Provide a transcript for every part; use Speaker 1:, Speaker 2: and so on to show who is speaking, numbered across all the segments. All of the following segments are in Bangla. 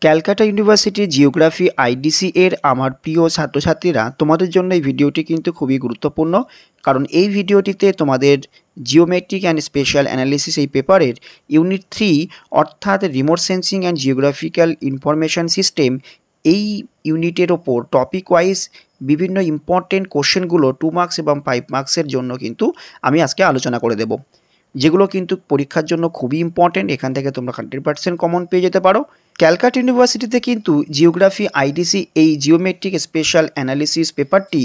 Speaker 1: ক্যালকাটা ইউনিভার্সিটি জিওগ্রাফি আইডিসি এর আমার প্রিয় ছাত্রছাত্রীরা, তোমাদের জন্য এই ভিডিওটি কিন্তু খুবই গুরুত্বপূর্ণ। কারণ এই ভিডিওটিতে তোমাদের জিওমেট্রিক অ্যান্ড স্পেশাল অ্যানালিসিস এই পেপারের ইউনিট 3 অর্থাৎ remote sensing and geographical information system এই ইউনিটের ওপর টপিক ওয়াইজ বিভিন্ন ইম্পর্টেন্ট কোশ্চেনগুলো 2 মার্কস এবং 5 মার্কসের জন্য কিন্তু আমি আজকে আলোচনা করে দেব, যেগুলো কিন্তু পরীক্ষার জন্য খুবই ইম্পর্টেন্ট। এখান থেকে তোমরা 100% কমন পেয়ে যেতে পারো। ক্যালকাটা ইউনিভার্সিটিতে কিন্তু জিওগ্রাফি আইডিসি এই জিওমেট্রিক স্পেশাল অ্যানালিসিস পেপারটি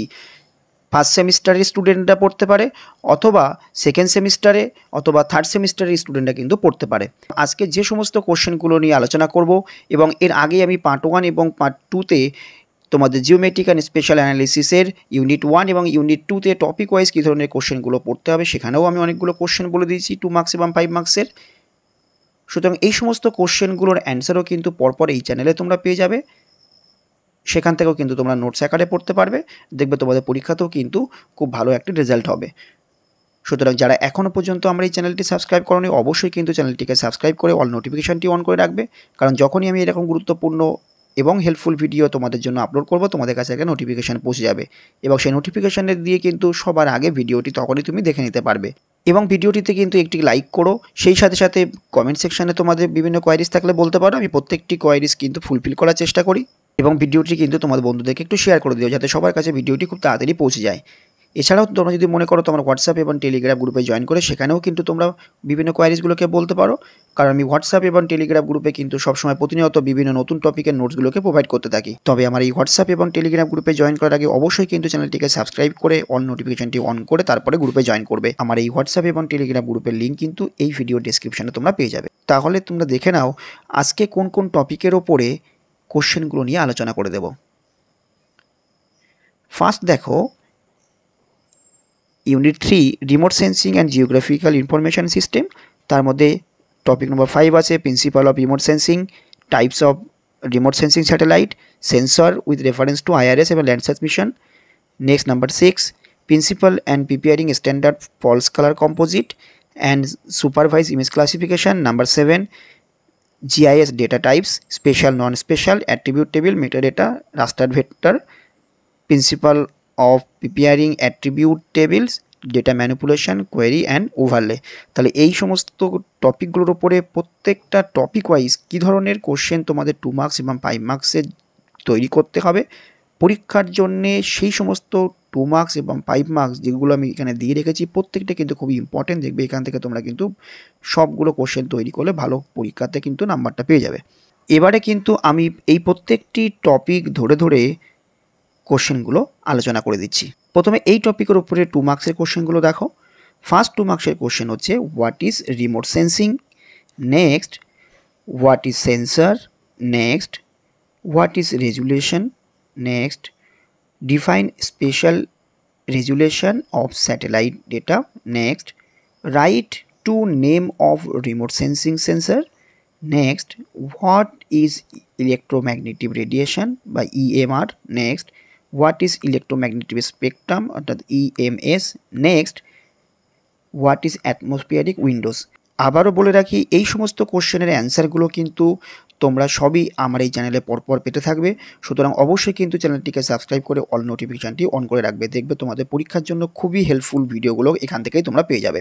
Speaker 1: ফার্স্ট সেমিস্টারের স্টুডেন্টরা পড়তে পারে, অথবা সেকেন্ড সেমিস্টারে অথবা থার্ড সেমিস্টারের স্টুডেন্টরা কিন্তু পড়তে পারে। আজকে যে সমস্ত কোশ্চেনগুলো নিয়ে আলোচনা করব, এবং এর আগে আমি পার্ট 1 এবং পার্ট 2তে তোমাদের জিওমেট্রিক অ্যান্ড স্পেশাল অ্যানালিসিসের ইউনিট 1 এবং ইউনিট 2তে টপিক ওয়াইজ কী ধরনের কোশ্চেনগুলো পড়তে হবে সেখানেও আমি অনেকগুলো কোশ্চেন বলে দিয়েছি 2 মার্কস এবং 5 মার্কসের। সুতরাং এই সমস্ত কোশ্চেনগুলোর অ্যান্সারও কিন্তু পরপর এই চ্যানেলে তোমরা পেয়ে যাবে। সেখান থেকেও কিন্তু তোমরা নোটস আকারে পড়তে পারবে, দেখবে তোমাদের পরীক্ষাতেও কিন্তু খুব ভালো একটি রেজাল্ট হবে। সুতরাং যারা এখনও পর্যন্ত আমার এই চ্যানেলটি সাবস্ক্রাইব করোনি, অবশ্যই কিন্তু চ্যানেলটিকে সাবস্ক্রাইব করে অল নোটিফিকেশনটি অন করে রাখবে, কারণ যখনই আমি এরকম গুরুত্বপূর্ণ এবং হেল্পফুল ভিডিও তোমাদের জন্য আপলোড করব, তোমাদের কাছে একটা নোটিফিকেশান পৌঁছে যাবে, এবং সেই নোটিফিকেশানে দিয়ে কিন্তু সবার আগে ভিডিওটি তখনই তুমি দেখে নিতে পারবে। এবং ভিডিওটিতে কিন্তু একটি লাইক করো, সেই সাথে সাথে কমেন্ট সেকশানে তোমাদের বিভিন্ন কোয়ারিজ থাকলে বলতে পারো, আমি প্রত্যেকটি কোয়ারিজ কিন্তু ফুলফিল করার চেষ্টা করি। এবং ভিডিওটি কিন্তু তোমাদের বন্ধুদেরকে একটু শেয়ার করে দিও, যাতে সবার কাছে ভিডিওটি খুব তাড়াতাড়ি পৌঁছে যায়। এছাড়াও তোমরা যদি মনে করো তোমার হোয়াটসঅ্যাপ এবং টেলিগ্রাম গ্রুপে জয়েন করে, সেখানেও কিন্তু তোমরা বিভিন্ন কোয়ারিজগুলোকে বলতে পারো, কারণ আমি হোয়াটসঅ্যাপ এবং টেলিগ্রাম গ্রুপে কিন্তু সবসময় প্রতিনিয়ত বিভিন্ন নতুন টপিকের নোটসগুলোকে প্রোভাইড করতে থাকি। তবে আমার এই হোয়াটসঅ্যাপ এবং টেলিগ্রাম গ্রুপে জয়েন করার আগে অবশ্যই কিন্তু চ্যানেলটিকে সাবস্ক্রাইব করে অল নোটিফিকেশনটি অন করে তারপরে গ্রুপে জয়েন করবে। আমার এই হোয়াটসঅ্যাপ এবং টেলিগ্রাম গ্রুপের লিঙ্ক কিন্তু এই ভিডিও ডেসক্রিপশনে তোমরা পেয়ে যাবে। তাহলে তোমরা দেখে নাও আজকে কোন কোন টপিকের ওপরে কোশ্চেনগুলো নিয়ে আলোচনা করে দেব। ফার্স্ট দেখো, unit 3 remote sensing and geographical information system, তার মধ্যে টপিক নম্বর 5 আছে principal of remote sensing, types of remote sensing satellite, sensor with reference to IRS এবং Landsat mission. Next number 6 principal and preparing standard false colour composite and supervise image classification. Number 7 GIS data types, special non-special, attribute table, metadata, raster vector, principle of preparing attribute tables, data manipulation, query and overlay. তাহলে এই সমস্ত টপিকগুলোর উপরে প্রত্যেকটা টপিক ওয়াইজ কী ধরনের কোশ্চেন তোমাদের 2 মার্কস এবং 5 মার্কসের তৈরি করতে হবে পরীক্ষার জন্যে, সেই সমস্ত 2 মার্কস এবং 5 মার্কস যেগুলো আমি এখানে দিয়ে রেখেছি প্রত্যেকটা কিন্তু খুবই ইম্পর্টেন্ট। দেখবে এখান থেকে তোমরা কিন্তু সবগুলো কোশ্চেন তৈরি করলে ভালো পরীক্ষাতে কিন্তু নাম্বারটা পেয়ে যাবে। এবারে কিন্তু আমি এই প্রত্যেকটি টপিক ধরে ধরে কোশ্চেনগুলো আলোচনা করে দিচ্ছি। প্রথমে এই টপিকের উপরে 2 মার্কসের কোশ্চেনগুলো দেখো। ফার্স্ট 2 মার্কসের কোশ্চেন হচ্ছে what is remote sensing, next what is sensor, next what is resolution, next define special resolution of satellite data, next write two name of remote sensing sensor, next what is electromagnetic radiation বা EMR, next what is electromagnetic spectrum অর্থাৎ EMS, next what is atmospheric Windows. আবারও বলে রাখি, এই সমস্ত কোশ্চেনের অ্যান্সারগুলো কিন্তু তোমরা সবই আমার এই চ্যানেলে পরপর পেতে থাকবে, সুতরাং অবশ্যই কিন্তু চ্যানেলটিকে সাবস্ক্রাইব করে অল নোটিফিকেশানটি অন করে রাখবে। দেখবে তোমাদের পরীক্ষার জন্য খুবই হেল্পফুল ভিডিওগুলো এখান থেকেই তোমরা পেয়ে যাবে।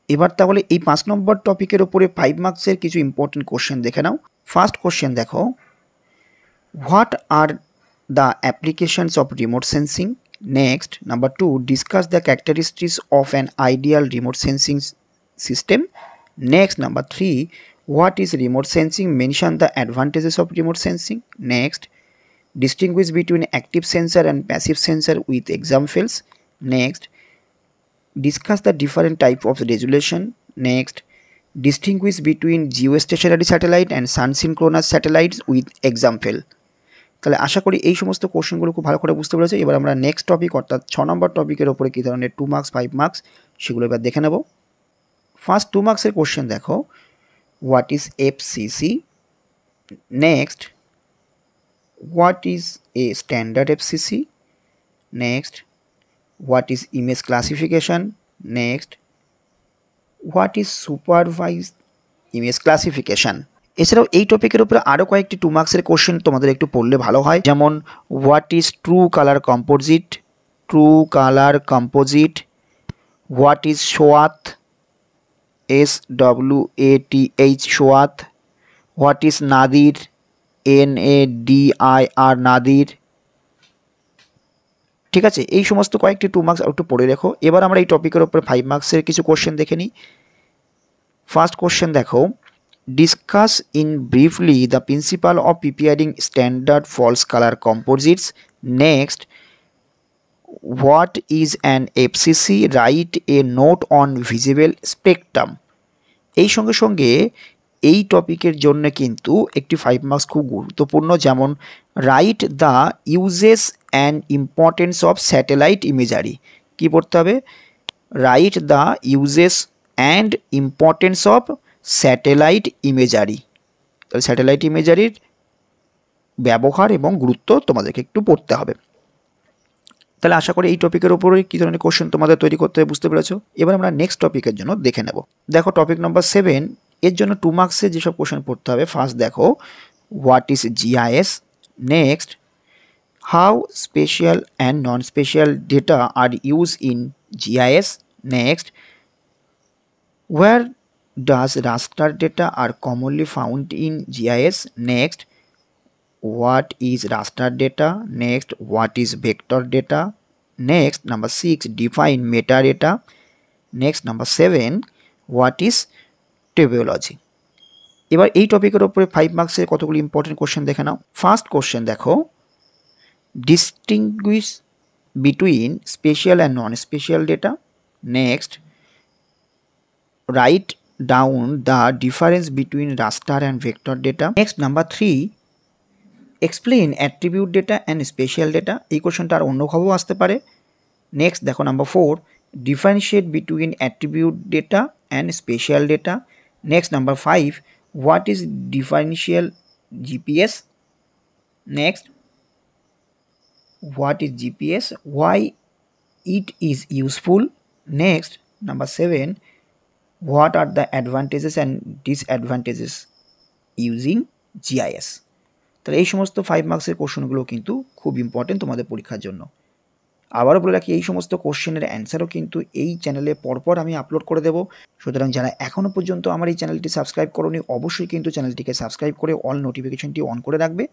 Speaker 1: এবার তাহলে এই 5 নম্বর টপিকের ওপরে 5 মার্কসের কিছু ইম্পর্টেন্ট কোশ্চেন দেখে নাও। ফার্স্ট কোশ্চেন দেখো, what are the applications of remote sensing. Next, number 2, discuss the characteristics of an ideal remote sensing system. Next, number 3, what is remote sensing, mention the advantages of remote sensing. Next, distinguish between active sensor and passive sensor with examples. Next, discuss the different type of resolution. Next, distinguish between geostationary satellite and sun synchronous satellites with example. তাহলে আশা করি এই সমস্ত কোশ্চেনগুলো খুব ভালো করে বুঝতে পেরেছো। এবার আমরা নেক্সট টপিক অর্থাৎ 6 নম্বর টপিকের ওপরে কী ধরনের 2 মার্কস 5 মার্কস সেগুলো এবার দেখে নেব। ফার্স্ট 2 মার্কসের কোশ্চেন দেখো, what is FCC, next what is a standard FCC, next what is image classification, next what is supervised image classification. এছাড়াও এই টপিকের উপরে আরও কয়েকটি 2 মার্কসের কোশ্চেন তোমাদের একটু পড়লে ভালো হয়, যেমন what is true colour composite, what is swath, SWATH swath, what is nadir, NADIR nadir. ঠিক আছে, এই সমস্ত কয়েকটি 2 মার্কস একটু পড়ে রেখো। এবার আমরা এই টপিকের উপরে 5 মার্কসের কিছু কোশ্চেন দেখে নিই। ফার্স্ট কোশ্চেন দেখো, discuss in briefly the principal of preparing standard false colour composites. Next, what is an FCC, write a note on visible spectrum. এই সঙ্গে সঙ্গে এই টপিকের জন্য কিন্তু একটি 5 মার্কস খুব গুরুত্বপূর্ণ, যেমন write the uses and importance of satellite imagery. কী পড়তে হবে? Write the uses and importance of satellite imagery. তাহলে স্যাটেলাইট ইমেজারির ব্যবহার এবং গুরুত্ব তোমাদেরকে একটু পড়তে হবে। তাহলে আশা করি এই টপিকের উপরে কী ধরনের কোশ্চেন তোমাদের তৈরি করতে হবে বুঝতে পেরেছো। এবার আমরা নেক্সট টপিকের জন্য দেখে নেব। দেখো টপিক নম্বর 7, এর জন্য 2 মার্কসে যেসব কোশ্চেন পড়তে হবে, ফার্স্ট দেখো what is GIS। Next, how spatial and non spatial data are use in GIS। Next, where does raster data are commonly found in GIS? Next, what is raster data? Next, what is vector data? Next, number 6, define metadata. Next, number 7, what is টেবিওলজি। এবার এই টপিকের উপরে 5 মার্কসের কতগুলো ইম্পর্টেন্ট কোশ্চেন দেখে নাও। ফার্স্ট কোশ্চেন দেখো, distinguish between special and non spatial data. Next, write down the difference between raster and vector data. Next, number 3, explain attribute data and spatial data. এই কোশ্চেনটা আর অন্যভাবেও আসতে পারে। নেক্সট দেখো number 4, differentiate between attribute data and spatial data. Next, number 5, what is differential GPS? Next, what is GPS, why it is useful? Next, number 7, what are the advantages and disadvantages using GIS? তাহলে এই সমস্ত 5 মার্কসের কোশ্চেনগুলো কিন্তু খুব ইম্পর্টেন্ট তোমাদের পরীক্ষার জন্য। আবারও বলে রাখি, এই সমস্ত কোশ্চেনের অ্যান্সারও কিন্তু এই চ্যানেলে পরপর আমি আপলোড করে দেবো। সুতরাং যারা এখনও পর্যন্ত আমার এই চ্যানেলটি সাবস্ক্রাইব করোনি, অবশ্যই কিন্তু চ্যানেলটিকে সাবস্ক্রাইব করে অল নোটিফিকেশনটি অন করে রাখবে,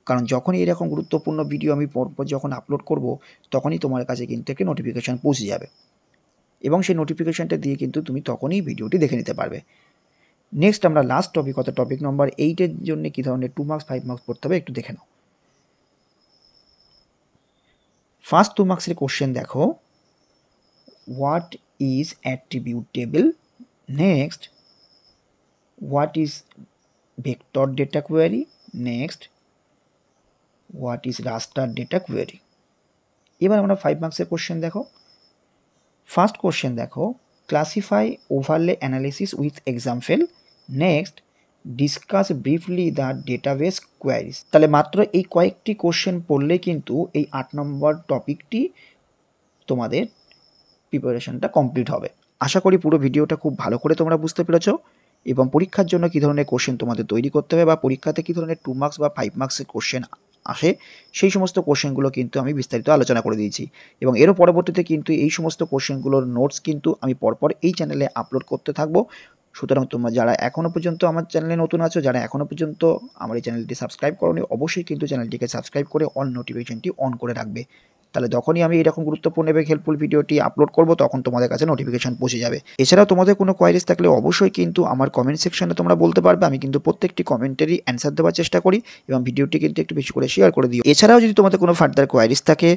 Speaker 1: কারণ যখনই এরকম গুরুত্বপূর্ণ ভিডিও আমি পরপর যখন আপলোড করব, তখনই তোমার কাছে কিন্তু একটি নোটিফিকেশান পৌঁছে যাবে এবং সেই নোটিফিকেশানটা দিয়ে কিন্তু তুমি তখনই ভিডিওটি দেখে নিতে পারবে। নেক্সট আমরা লাস্ট টপিক, অর্থাৎ টপিক নম্বর 8-এর জন্য কী ধরনের 2 মার্কস 5 মার্কস পড়তে হবে একটু দেখে নাও। ফার্স্ট 2 মার্কসের কোশ্চেন দেখো, what is attribute table. Next, what is vector data query. Next, what is raster data query. এবার আমরা 5 মার্কসের কোশ্চেন দেখো। ফার্স্ট কোশ্চেন দেখো, classify overlay analysis with example. Next, discuss briefly the database queries. তাহলে মাত্র এই কয়েকটি কোশ্চেন পড়লে কিন্তু এই 8 নম্বর টপিকটি তোমাদের প্রিপারেশনটা কমপ্লিট হবে। আশা করি পুরো ভিডিওটা খুব ভালো করে তোমরা বুঝতে পেরেছো এবং পরীক্ষার জন্য কী ধরনের কোশ্চেন তোমাদের তৈরি করতে হবে বা পরীক্ষাতে কী ধরনের 2 মার্কস বা 5 মার্কসের কোশ্চেন আসে, সেই সমস্ত কোশ্চেনগুলো কিন্তু আমি বিস্তারিত আলোচনা করে দিয়েছি এবং এরও পরবর্তীতে কিন্তু এই সমস্ত কোশ্চেনগুলোর নোটস কিন্তু আমি পরপর এই চ্যানেলে আপলোড করতে থাকবো। সুতরাং তোমরা যারা এখনও পর্যন্ত আমার চ্যানেলে নতুন আছো, যারা এখনও পর্যন্ত আমার এই চ্যানেলটি সাবস্ক্রাইব করোনি, অবশ্যই কিন্তু চ্যানেলটিকে সাবস্ক্রাইব করে অল নোটিফিকেশনটি অন করে রাখবে। তাহলে যখনই আমি এরকম গুরুত্বপূর্ণ এবং হেল্পফুল ভিডিওটি আপলোড করব, তখন তোমাদের কাছে নোটিফিকেশন পৌঁছে যাবে। এছাড়াও তোমাদের কোনো কোয়ারিজ থাকলে অবশ্যই কিন্তু আমার কমেন্ট সেকশনে তোমরা বলতে পারবে। আমি কিন্তু প্রত্যেকটি কমেন্টেরই অ্যান্সার দেওয়ার চেষ্টা করি এবং ভিডিওটি কিন্তু একটু বেশি করে শেয়ার করে দিও। এছাড়াও যদি তোমাদের কোনো ফার্দার কোয়ারিজ থাকে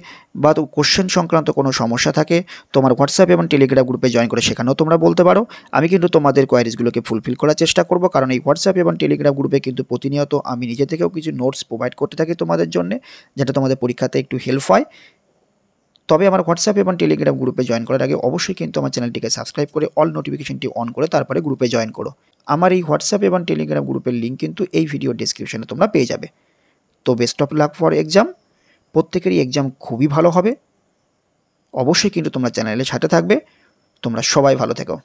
Speaker 1: বা কোশ্চেন সংক্রান্ত কোনো সমস্যা থাকে, তোমার হোয়াটসঅ্যাপ এবং টেলিগ্রাম গ্রুপে জয়েন করে সেখানেও তোমরা বলতে পারো। আমি কিন্তু তোমাদের কোয়ারিজগুলোকে ফুলফিল করার চেষ্টা করব, কারণ এই হোয়াটসঅ্যাপ এবং টেলিগ্রাম গ্রুপে কিন্তু প্রতিনিয়ত আমি নিজে থেকেও কিছু নোটস প্রোভাইড করতে থাকি তোমাদের জন্য, যেটা তোমাদের পরীক্ষাতে একটু হেল্প হয়। তবে আমার হোয়াটসঅ্যাপ এবং টেলিগ্রাম গ্রুপে জয়েন করার আগে অবশ্যই কিন্তু আমার চ্যানেলটিকে সাবস্ক্রাইব করে অল নোটিফিকেশনটি অন করে তারপরে গ্রুপে জয়েন করো। আমার এই হোয়াটসঅ্যাপ এবং টেলিগ্রাম গ্রুপের লিঙ্ক কিন্তু এই ভিডিও ডেসক্রিপশনে তোমরা পেয়ে যাবে। তো best of luck for exam. প্রত্যেকেরই এক্সাম খুবই ভালো হবে। অবশ্যই কিন্তু তোমরা চ্যানেলের সাথে থাকবে। তোমরা সবাই ভালো থেকো।